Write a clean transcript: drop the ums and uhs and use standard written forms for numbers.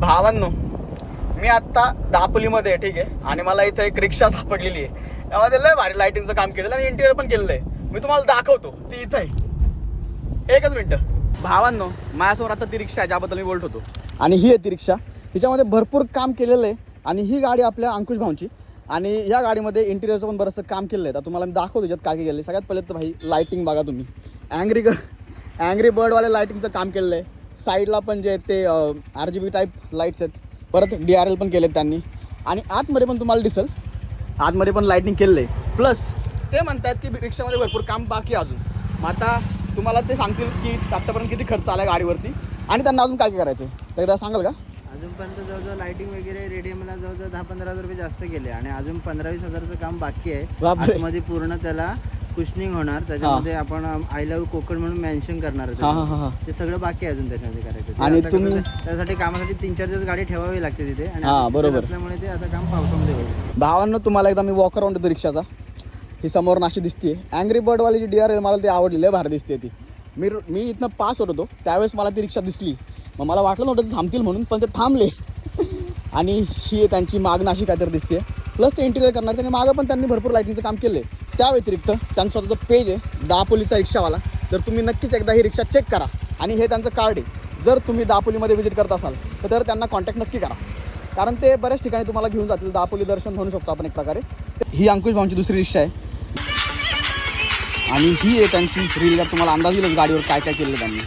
भावांनो, मी आत्ता दापोलीमध्ये आहे, ठीक आहे. आणि मला इथं एक रिक्षा सापडलेली आहे. त्यामध्ये लय भारी लाईटिंगचं काम केलेलं आणि इंटिरियर पण केलेलं आहे. मी तुम्हाला दाखवतो, ती इथं आहे. एकच मिनटं. भावांनो, माझ्यासमोर आता ती रिक्षा आहे ज्याबद्दल मी बोलत होतो. आणि ही आहे ती रिक्षा. हिच्यामध्ये भरपूर काम केलेलं आहे. आणि ही गाडी आपल्या अंकुश भाऊंची. आणि या गाडीमध्ये इंटिरियरचं पण बरंचसं काम केलेलं आहे. तर तुम्हाला मी दाखवतो त्याच्यात काय गेले. सगळ्यात पहिले तर भाई लाईटिंग बघा तुम्ही. अँग्री बर्डवाले लाईटिंगचं काम केलेलं आहे. साईडला पण जे ते RGB टाईप लाईट्स आहेत. परत DRL पण केलेत त्यांनी. आणि आतमध्ये पण तुम्हाला दिसेल, आतमध्ये पण लाईटिंग केलेलं आहे. प्लस ते म्हणतात की रिक्षामध्ये भरपूर काम बाकी आहे अजून. मग आता तुम्हाला ते सांगतील की आत्तापर्यंत किती खर्च आला गाडीवरती आणि त्यांना अजून काय काय करायचं आहे. तर एकदा सांगाल का? अजूनपर्यंत जवळजवळ लाईटिंग वगैरे रेडियमला जवळजवळ 10-15 हजार रुपये जास्त गेले आणि अजून 15-20 हजाराचं काम बाकी आहे. आतमध्ये पूर्ण त्याला कुशनिंग होणार. त्याच्यामध्ये आपण आय लव्ह कोकण म्हणून मेन्शन करणार आहे. ते सगळं बाकी आहे अजून त्याच्यामध्ये करायचं. आणि तुम्ही त्यासाठी कामासाठी 3-4 दिवस गाडी ठेवावी लागते तिथे. आणि बरोबर असल्यामुळे ते आता काम पावसामध्ये होईल. भावांनो, तुम्हाला एकदा मी वॉक अराउंड देतो रिक्षाचा. ही समोर नाशी दिसते. अँग्री बर्डवाली जी DRL मला ती आवडली, भारी दिसते ती. मी इथनं पास होत होतो त्यावेळेस मला ती रिक्षा दिसली. मग मला वाटलं नव्हतं ते थांबतील म्हणून, पण ते थांबले. आणि ही त्यांची मागणं अशी काहीतरी दिसते. प्लस ते इंटिरियर करणार. त्यांनी मागं पण त्यांनी भरपूर लाईटिंगचं काम केलं आहे. त्या व्यतिरिक्त त्यांचं स्वतःचं पेज आहे दापोलीचा रिक्षावाला. तर तुम्ही नक्कीच एकदा ही रिक्षा चेक करा. आणि हे त्यांचं कार्ड आहे. जर तुम्ही दापोलीमध्ये व्हिजिट करत असाल तर त्यांना कॉन्टॅक्ट नक्की करा. कारण ते बऱ्याच ठिकाणी तुम्हाला घेऊन जातील. दापोली दर्शन म्हणू शकतो आपण एक प्रकारे. ही अंकुश भाऊंची दुसरी रिक्षा आहे. आणि ही आहे त्यांची रील. तुम्हाला अंदाज येईल गाडीवर काय काय केलं त्यांनी.